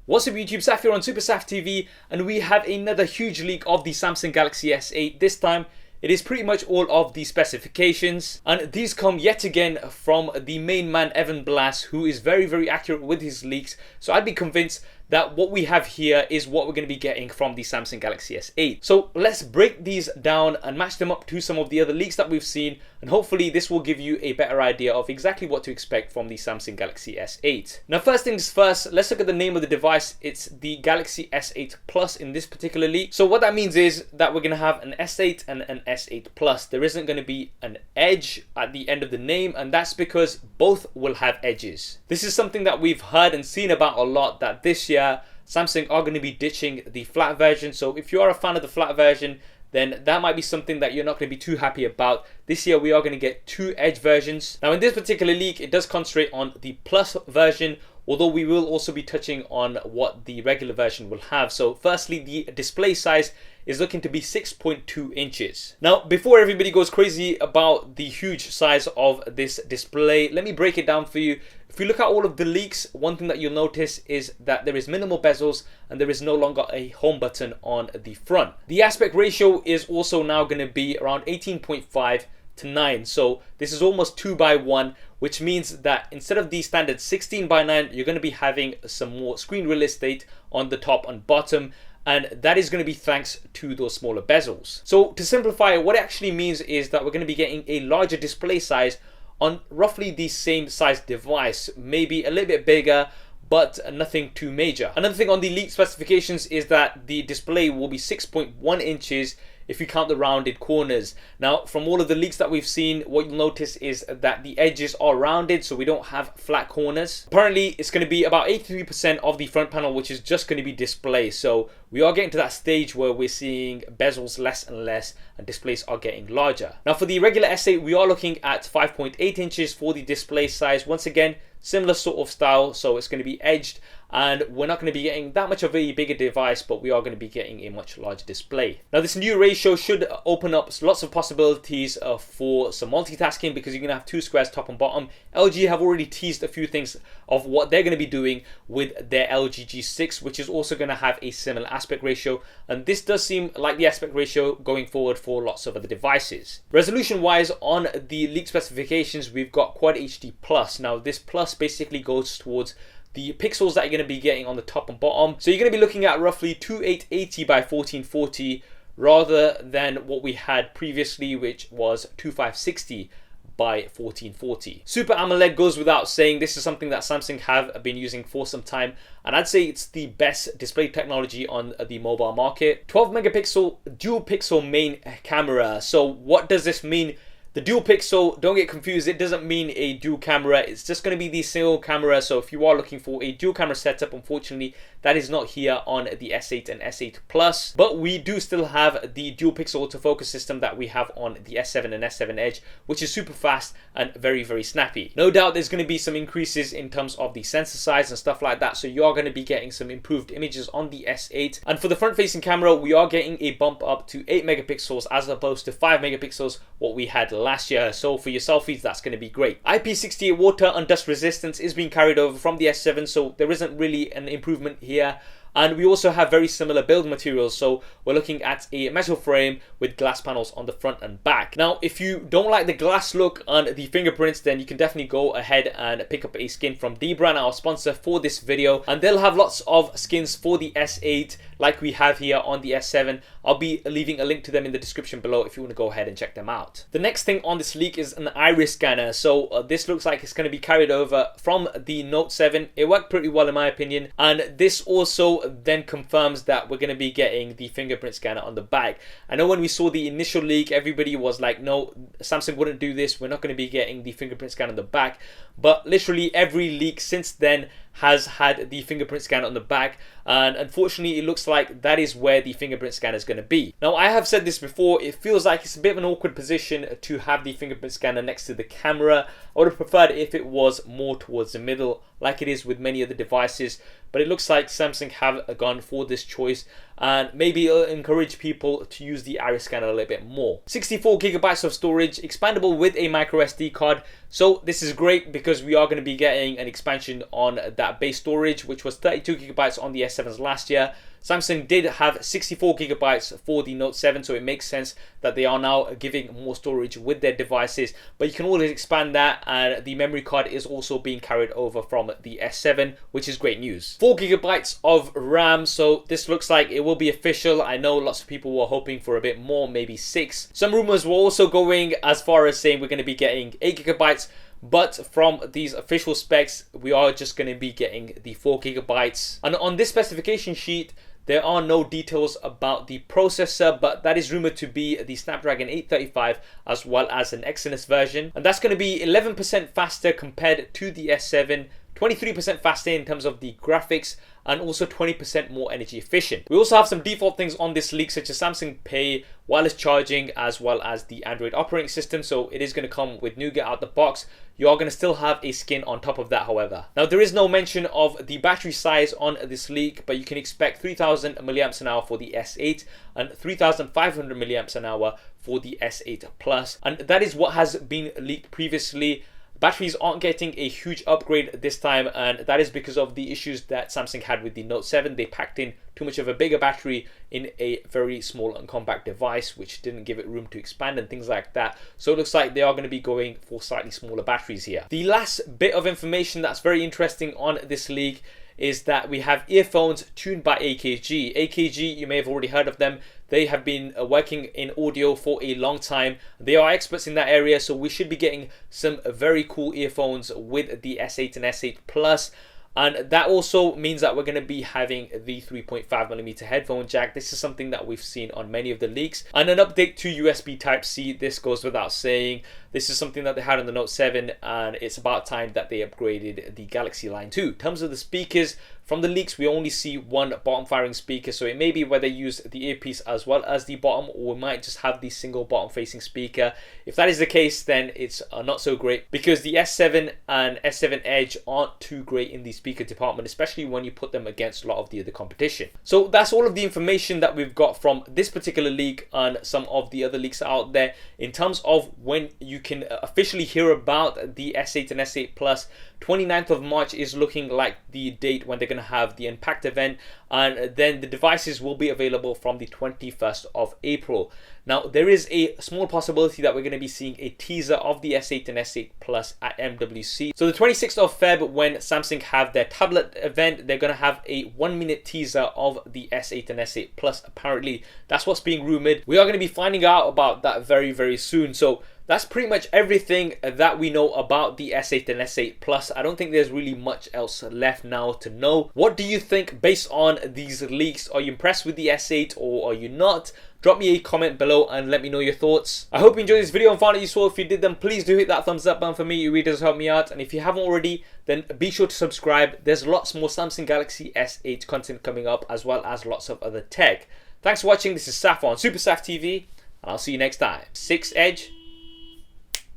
What's up YouTube, Saf here on SuperSaf TV, and we have another huge leak of the Samsung Galaxy S8. This time it is pretty much all of the specifications, and these come yet again from the main man Evan Blass, who is very accurate with his leaks. So I'd be convinced that what we have here is what we're going to be getting from the Samsung Galaxy S8. So let's break these down and match them up to some of the other leaks that we've seen, and hopefully this will give you a better idea of exactly what to expect from the Samsung Galaxy S8. Now first things first, let's look at the name of the device. It's the Galaxy S8 Plus in this particular leak. So what that means is that we're going to have an S8 and an S8 Plus. There isn't going to be an edge at the end of the name, and that's because both will have edges. This is something that we've heard and seen about a lot, that this year Samsung are going to be ditching the flat version. So if you are a fan of the flat version, then that might be something that you're not going to be too happy about. This year we are going to get two edge versions. Now in this particular leak, it does concentrate on the Plus version, although we will also be touching on what the regular version will have. So firstly, the display size is looking to be 6.2 inches. Now, before everybody goes crazy about the huge size of this display, let me break it down for you. If you look at all of the leaks, one thing that you'll notice is that there is minimal bezels and there is no longer a home button on the front. The aspect ratio is also now going to be around 18.5 to 9. So this is almost 2:1, which means that instead of the standard 16:9, you're going to be having some more screen real estate on the top and bottom. And that is going to be thanks to those smaller bezels. So to simplify, what it actually means is that we're going to be getting a larger display size on roughly the same size device, maybe a little bit bigger, but nothing too major. Another thing on the leaked specifications is that the display will be 6.1 inches if you count the rounded corners. Now, from all of the leaks that we've seen, what you'll notice is that the edges are rounded, so we don't have flat corners. Apparently, it's going to be about 83% of the front panel, which is just going to be display. So we are getting to that stage where we're seeing bezels less and less, and displays are getting larger. Now, for the regular S8, we are looking at 5.8 inches for the display size. Once again, similar sort of style, so it's going to be edged, and we're not going to be getting that much of a bigger device, but we are going to be getting a much larger display. Now this new ratio should open up lots of possibilities for some multitasking, because you're going to have two squares top and bottom. LG have already teased a few things of what they're going to be doing with their LG G6, which is also going to have a similar aspect ratio, and this does seem like the aspect ratio going forward for lots of other devices. Resolution wise, on the leak specifications, we've got Quad HD Plus. Now this Plus basically goes towards the pixels that you're going to be getting on the top and bottom. So you're going to be looking at roughly 2880 by 1440 rather than what we had previously, which was 2560 by 1440. Super AMOLED goes without saying. This is something that Samsung have been using for some time, and I'd say it's the best display technology on the mobile market. 12 megapixel dual pixel main camera. So what does this mean? The dual pixel, don't get confused, it doesn't mean a dual camera, it's just going to be the single camera. So if you are looking for a dual camera setup, unfortunately that is not here on the S8 and S8 Plus, but we do still have the dual pixel autofocus system that we have on the S7 and S7 Edge, which is super fast and very snappy. No doubt there's going to be some increases in terms of the sensor size and stuff like that, so you are going to be getting some improved images on the S8. And for the front facing camera, we are getting a bump up to 8 megapixels as opposed to 5 megapixels what we had last year. So for your selfies, that's going to be great. IP68 water and dust resistance is being carried over from the S7, so there isn't really an improvement here. And we also have very similar build materials, so we're looking at a metal frame with glass panels on the front and back. Now if you don't like the glass look and the fingerprints, then you can definitely go ahead and pick up a skin from Dbrand, our sponsor for this video, and they'll have lots of skins for the S8 like we have here on the S7. I'll be leaving a link to them in the description below if you want to go ahead and check them out. The next thing on this leak is an iris scanner. So this looks like it's going to be carried over from the Note 7. It worked pretty well in my opinion, and this also then confirms that we're going to be getting the fingerprint scanner on the back. I know when we saw the initial leak, everybody was like, no, Samsung wouldn't do this, we're not going to be getting the fingerprint scanner on the back, but literally every leak since then has had the fingerprint scanner on the back, and unfortunately it looks like that is where the fingerprint scanner is going to be. Now I have said this before, it feels like it's a bit of an awkward position to have the fingerprint scanner next to the camera. I would have preferred if it was more towards the middle like it is with many other devices, but it looks like Samsung have gone for this choice, and maybe it'll encourage people to use the iris scanner a little bit more. 64 gigabytes of storage, expandable with a micro SD card. So this is great because we are going to be getting an expansion on that base storage, which was 32 gigabytes on the S7s last year. Samsung did have 64 gigabytes for the Note 7, so it makes sense that they are now giving more storage with their devices, but you can always expand that, and the memory card is also being carried over from the S7, which is great news. 4 gigabytes of RAM, so this looks like it will be official. I know lots of people were hoping for a bit more, maybe 6. Some rumors were also going as far as saying we're going to be getting 8 gigabytes, but from these official specs, we are just going to be getting the 4 gigabytes. And on this specification sheet, there are no details about the processor, but that is rumored to be the Snapdragon 835 as well as an Exynos version. And that's going to be 11% faster compared to the S7, 23% faster in terms of the graphics, and also 20% more energy efficient. We also have some default things on this leak, such as Samsung Pay, wireless charging, as well as the Android operating system. So it is going to come with Nougat out the box. You are going to still have a skin on top of that, however. Now, there is no mention of the battery size on this leak, but you can expect 3000 milliamps an hour for the S8 and 3500 milliamps an hour for the S8 Plus. And that is what has been leaked previously. Batteries aren't getting a huge upgrade this time, and that is because of the issues that Samsung had with the Note 7. They packed in too much of a bigger battery in a very small and compact device, which didn't give it room to expand and things like that. So it looks like they are going to be going for slightly smaller batteries here. The last bit of information that's very interesting on this leak is that we have earphones tuned by AKG. AKG, you may have already heard of them. They have been working in audio for a long time. They are experts in that area, so we should be getting some very cool earphones with the S8 and S8 Plus. And that also means that we're going to be having the 3.5mm headphone jack. This is something that we've seen on many of the leaks. And an update to USB Type-C. This goes without saying. This is something that they had on the Note 7, and it's about time that they upgraded the Galaxy line too. In terms of the speakers, from the leaks we only see one bottom firing speaker, so it may be whether they use the earpiece as well as the bottom, or we might just have the single bottom facing speaker. If that is the case, then it's not so great, because the S7 and S7 Edge aren't too great in the speaker department, especially when you put them against a lot of the other competition. So that's all of the information that we've got from this particular leak and some of the other leaks out there. In terms of when you can officially hear about the S8 and S8 Plus, 29th of March is looking like the date when they're going to have the Unpacked event, and then the devices will be available from the 21st of April. Now, there is a small possibility that we're going to be seeing a teaser of the S8 and S8 Plus at MWC. So the 26th of Feb, when Samsung have their tablet event, they're going to have a 1-minute teaser of the S8 and S8 Plus. Apparently, that's what's being rumored. We are going to be finding out about that very, very soon. So that's pretty much everything that we know about the S8 and S8 Plus. I don't think there's really much else left now to know. What do you think based on these leaks? Are you impressed with the S8 or are you not? Drop me a comment below and let me know your thoughts. I hope you enjoyed this video and found it useful. If you did, then please do hit that thumbs up button for me. It really does help me out. And if you haven't already, then be sure to subscribe. There's lots more Samsung Galaxy S8 content coming up, as well as lots of other tech. Thanks for watching. This is Saf on SuperSaf TV, and I'll see you next time. 6 Edge,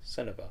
son of a...